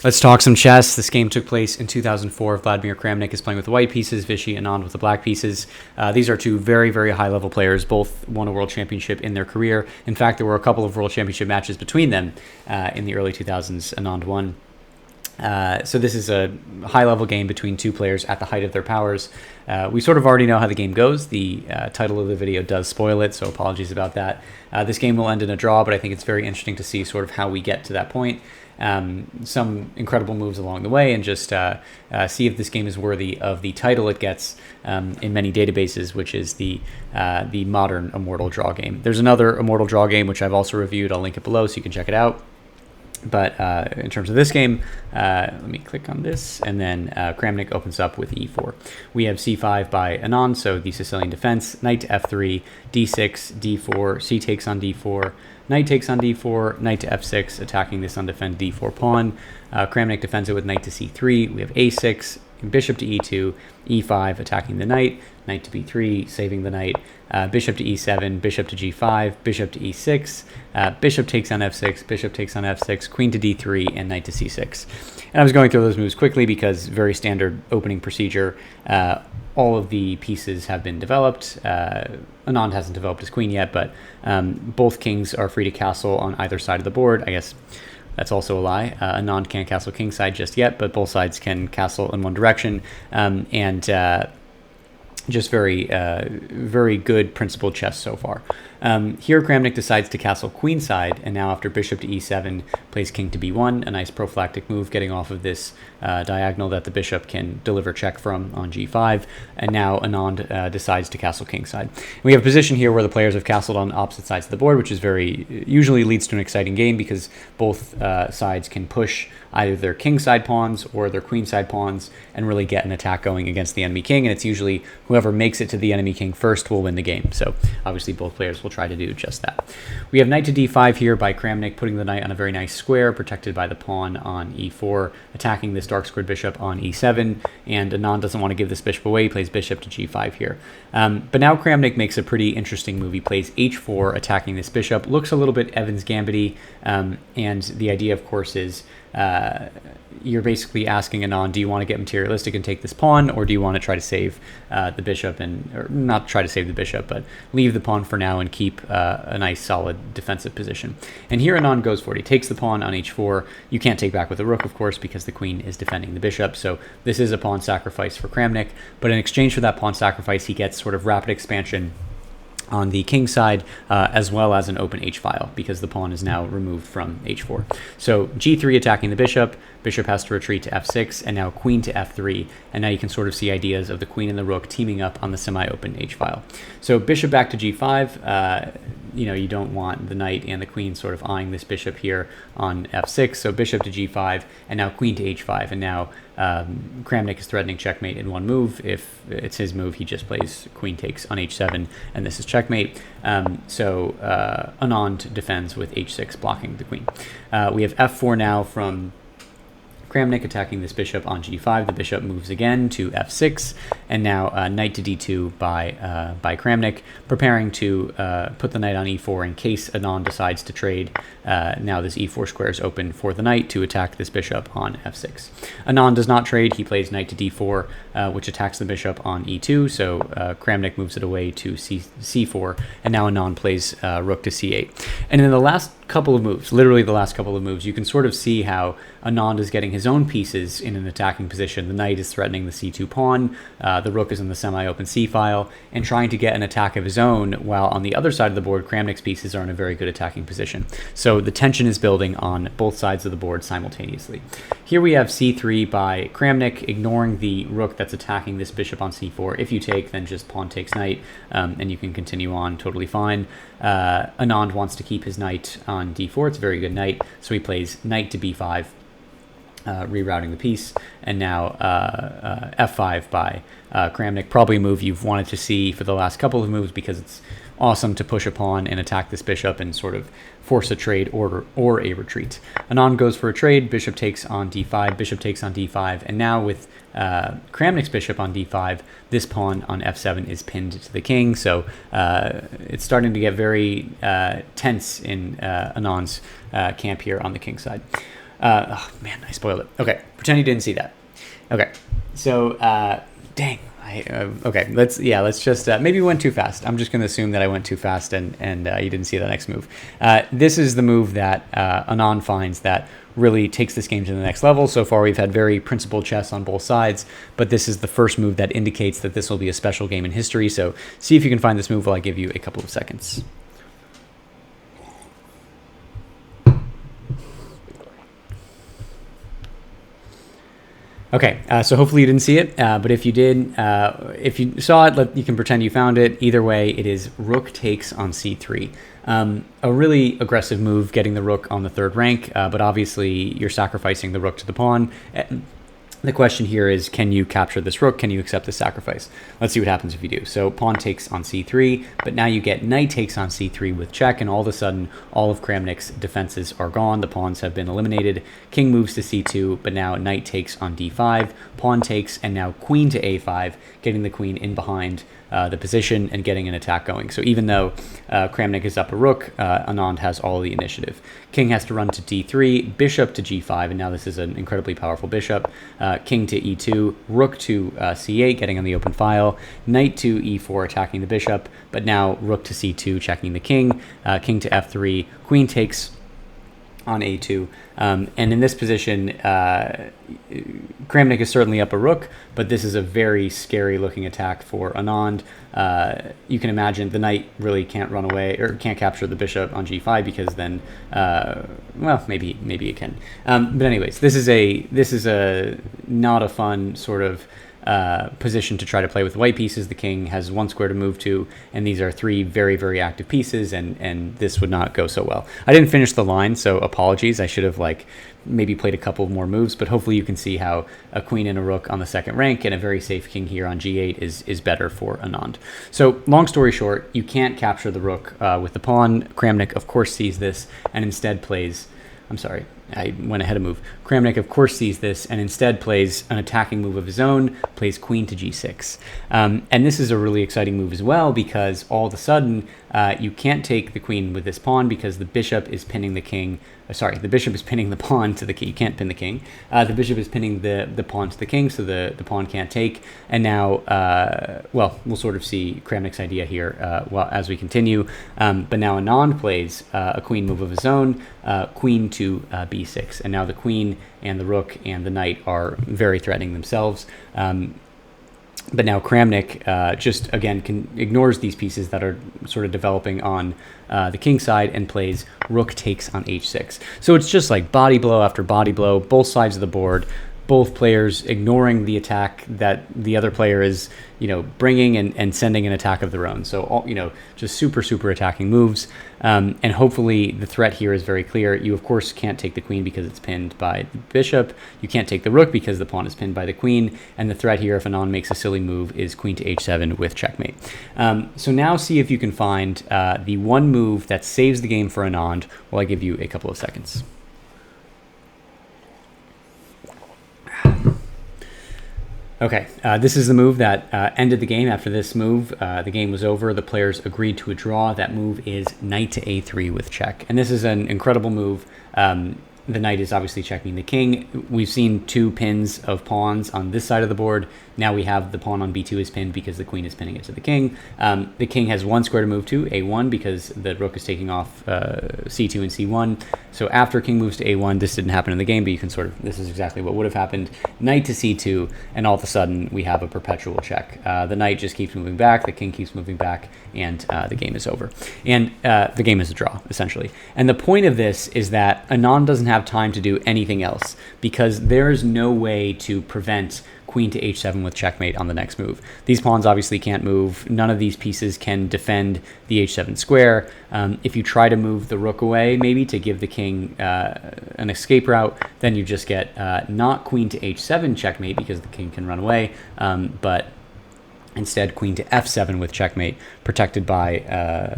Let's talk some chess. This game took place in 2004. Vladimir Kramnik is playing with the white pieces, Vishy Anand with the black pieces. These are two very, very high-level players. Both won a world championship in their career. In fact, there were a couple of world championship matches between them in the early 2000s. Anand won. So this is a high-level game between two players at the height of their powers. We sort of already know how the game goes. The title of the video does spoil it, so apologies about that. This game will end in a draw, but I think it's very interesting to see sort of how we get to that point. Some incredible moves along the way, and just see if this game is worthy of the title it gets in many databases, which is the modern Immortal draw game. There's another Immortal draw game which I've also reviewed. I'll link it below so you can check it out. But in terms of this game, let me click on this, and then Kramnik opens up with e4. We have c5 by Anand, so the Sicilian defense, knight to f3, d6, d4, c takes on d4, knight takes on d4, knight to f6, attacking this undefended d4 pawn. Kramnik defends it with knight to c3. We have a6, bishop to e2, e5, attacking the knight, knight to b3, saving the knight, bishop to e7, bishop to g5, bishop to e6, bishop takes on f6, bishop takes on f6, queen to d3, and knight to c6. And I was going through those moves quickly because very standard opening procedure. All of the pieces have been developed. Anand hasn't developed his queen yet, but both kings are free to castle on either side of the board. I guess that's also a lie. Anand can't castle kingside just yet, but both sides can castle in one direction. Just very good principled chess so far. Here Kramnik decides to castle queenside, and now after bishop to e7 plays king to b1, a nice prophylactic move getting off of this diagonal that the bishop can deliver check from on g5, and now Anand decides to castle kingside. We have a position here where the players have castled on opposite sides of the board, which is usually leads to an exciting game because both sides can push either their kingside pawns or their queenside pawns and really get an attack going against the enemy king, and it's usually whoever makes it to the enemy king first will win the game. So obviously both players will try to do just that. We have knight to d5 here by Kramnik, putting the knight on a very nice square, protected by the pawn on e4, attacking this dark squared bishop on e7, and Anand doesn't want to give this bishop away. He plays bishop to g5 here. But now Kramnik makes a pretty interesting move. He plays h4, attacking this bishop. Looks a little bit Evans Gambit-y, and the idea, of course, is you're basically asking Anand, do you want to get materialistic and take this pawn, or do you want to try to save the bishop, or not try to save the bishop, but leave the pawn for now and keep a nice solid defensive position? And here Anand goes for it. He takes the pawn on h4. You can't take back with the rook, of course, because the queen is defending the bishop, so this is a pawn sacrifice for Kramnik, but in exchange for that pawn sacrifice, he gets sort of rapid expansion on the king side, as well as an open h-file, because the pawn is now removed from h4. So g3 attacking the bishop has to retreat to f6, and now queen to f3, and now you can sort of see ideas of the queen and the rook teaming up on the semi-open h-file. So bishop back to g5, you don't want the knight and the queen sort of eyeing this bishop here on f6, so bishop to g5, and now queen to h5, and now Kramnik is threatening checkmate in one move. If it's his move, he just plays queen takes on h7, and this is checkmate. So Anand defends with h6, blocking the queen. We have f4 now from Kramnik attacking this bishop on g5. The bishop moves again to f6, and now knight to d2 by Kramnik, preparing to put the knight on e4 in case Anand decides to trade. Now this e4 square is open for the knight to attack this bishop on f6. Anand does not trade. He plays knight to d4, which attacks the bishop on e2, so Kramnik moves it away to c4, and now Anand plays rook to c8. And in the last couple of moves, literally the last couple of moves, you can sort of see how Anand is getting his own pieces in an attacking position. The knight is threatening the c2 pawn, the rook is in the semi-open c-file, and trying to get an attack of his own, while on the other side of the board, Kramnik's pieces are in a very good attacking position. So the tension is building on both sides of the board simultaneously. Here we have c3 by Kramnik, ignoring the rook that's attacking this bishop on c4. If you take, then just pawn takes knight, and you can continue on totally fine. Anand wants to keep his knight on d4. It's a very good knight, so he plays knight to b5, rerouting the piece, and now f5 by Kramnik. Probably a move you've wanted to see for the last couple of moves because it's awesome to push a pawn and attack this bishop and sort of force a trade or a retreat. Anand goes for a trade, bishop takes on d5, bishop takes on d5, and now with Kramnik's bishop on d5, this pawn on f7 is pinned to the king, so it's starting to get very tense in Anand's camp here on the king side. Oh man, I spoiled it. Okay, pretend you didn't see that. Okay, so dang. Okay, let's just maybe we went too fast. I'm just going to assume that I went too fast and you didn't see the next move. This is the move that Anand finds that really takes this game to the next level. So far, we've had very principled chess on both sides, but this is the first move that indicates that this will be a special game in history. So see if you can find this move while I give you a couple of seconds. Okay, so hopefully you didn't see it, but if you did, if you saw it, you can pretend you found it. Either way, it is rook takes on c3. A really aggressive move, getting the rook on the third rank, but obviously you're sacrificing the rook to the pawn. The question here is, can you capture this rook? Can you accept the sacrifice? Let's see what happens if you do. So pawn takes on c3, but now you get knight takes on c3 with check, and all of a sudden, all of Kramnik's defenses are gone. The pawns have been eliminated. King moves to c2, but now knight takes on d5, pawn takes, and now queen to a5, getting the queen in behind the position and getting an attack going. So even though Kramnik is up a rook, Anand has all the initiative. King has to run to d3, bishop to g5, and now this is an incredibly powerful bishop. King to e2, rook to c8, getting on the open file, knight to e4, attacking the bishop, but now rook to c2, checking the king, king to f3, queen takes on a2, and in this position, Kramnik is certainly up a rook, but this is a very scary looking attack for Anand. You can imagine the knight really can't run away or can't capture the bishop on g5 because then, well, maybe it can. But anyways, this is a not a fun sort of position to try to play with white pieces. The king has one square to move to, and these are three very, very active pieces, and this would not go so well. I didn't finish the line, so apologies. I should have maybe played a couple more moves, but hopefully you can see how a queen and a rook on the second rank and a very safe king here on g8 is better for Anand. So long story short, you can't capture the rook with the pawn. Kramnik, of course, sees this and instead plays... I'm sorry, I went ahead of move. Kramnik, of course, sees this and instead plays an attacking move of his own, plays queen to g6. And this is a really exciting move as well because all of a sudden you can't take the queen with this pawn because the bishop is pinning the king. Sorry, the bishop is pinning the pawn to the king. You can't pin the king. The bishop is pinning the pawn to the king, so the pawn can't take. And now, well, we'll sort of see Kramnik's idea here as we continue. But now Anand plays a queen move of his own, queen to b6. And now the queen and the rook and the knight are very threatening themselves. But now Kramnik just, again, ignores these pieces that are sort of developing on the king side and plays rook takes on h6. So it's just like body blow after body blow, both sides of the board, both players ignoring the attack that the other player is, bringing and sending an attack of their own. So, all, just super, super attacking moves. And hopefully the threat here is very clear. You, of course, can't take the queen because it's pinned by the bishop. You can't take the rook because the pawn is pinned by the queen. And the threat here, if Anand makes a silly move, is queen to h7 with checkmate. So now see if you can find the one move that saves the game for Anand while I give you a couple of seconds. Okay, this is the move that ended the game. After this move, the game was over. The players agreed to a draw. That move is knight to a3 with check. And this is an incredible move. The knight is obviously checking the king. We've seen two pins of pawns on this side of the board. Now we have the pawn on b2 is pinned because the queen is pinning it to the king. The king has one square to move to, a1, because the rook is taking off c2 and c1. So after king moves to a1, this didn't happen in the game, but you can sort of, this is exactly what would have happened. Knight to c2, and all of a sudden we have a perpetual check. The knight just keeps moving back, the king keeps moving back, and the game is over. And the game is a draw, essentially. And the point of this is that Anand doesn't have time to do anything else because there's no way to prevent queen to h7 with checkmate on the next move. These pawns obviously can't move. None of these pieces can defend the h7 square. If you try to move the rook away, maybe to give the king an escape route, then you just get not queen to h7 checkmate because the king can run away, but Instead, queen to f7 with checkmate, protected by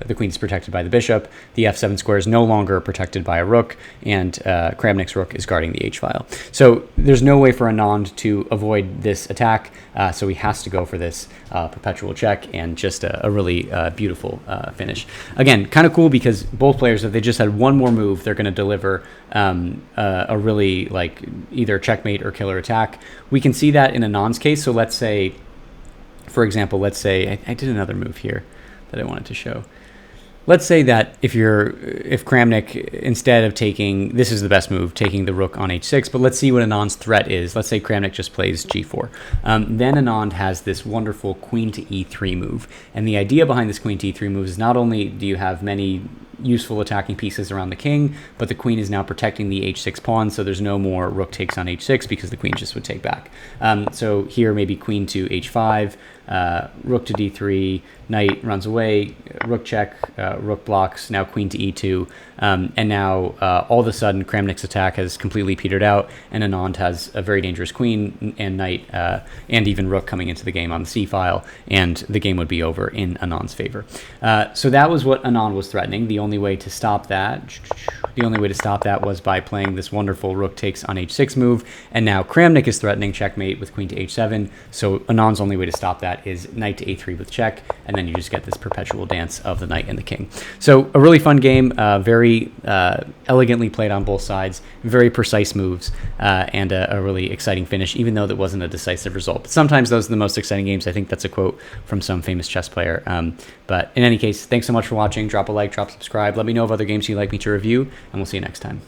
the queen is protected by the bishop. The f7 square is no longer protected by a rook, and Kramnik's rook is guarding the h file. So there's no way for Anand to avoid this attack, so he has to go for this perpetual check, and just a really beautiful finish. Again, kind of cool because both players, if they just had one more move, they're going to deliver a really like either checkmate or killer attack. We can see that in Anand's case. So let's say, for example, let's say I did another move here that I wanted to show. Let's say that if Kramnik, instead of taking, this is the best move, taking the rook on h6, but let's see what Anand's threat is. Let's say Kramnik just plays g4. Then Anand has this wonderful queen to e3 move. And the idea behind this queen to e3 move is not only do you have many useful attacking pieces around the king, but the queen is now protecting the h6 pawn, so there's no more rook takes on h6 because the queen just would take back. So here maybe queen to h5, rook to d3, knight runs away, rook check, rook blocks, now queen to e2, and now all of a sudden Kramnik's attack has completely petered out, and Anand has a very dangerous queen and knight and even rook coming into the game on the c file, and the game would be over in Anand's favor. So that was what Anand was threatening. The only way to stop that was by playing this wonderful rook takes on h6 move, and now Kramnik is threatening checkmate with queen to h7, so Anand's only way to stop that is knight to a3 with check, and then you just get this perpetual dance of the knight and the king. So a really fun game, very elegantly played on both sides, very precise moves, and a really exciting finish, even though that wasn't a decisive result. But sometimes those are the most exciting games. I think that's a quote from some famous chess player. But in any case, thanks so much for watching. Drop a like, drop subscribe. Let me know of other games you'd like me to review, and we'll see you next time.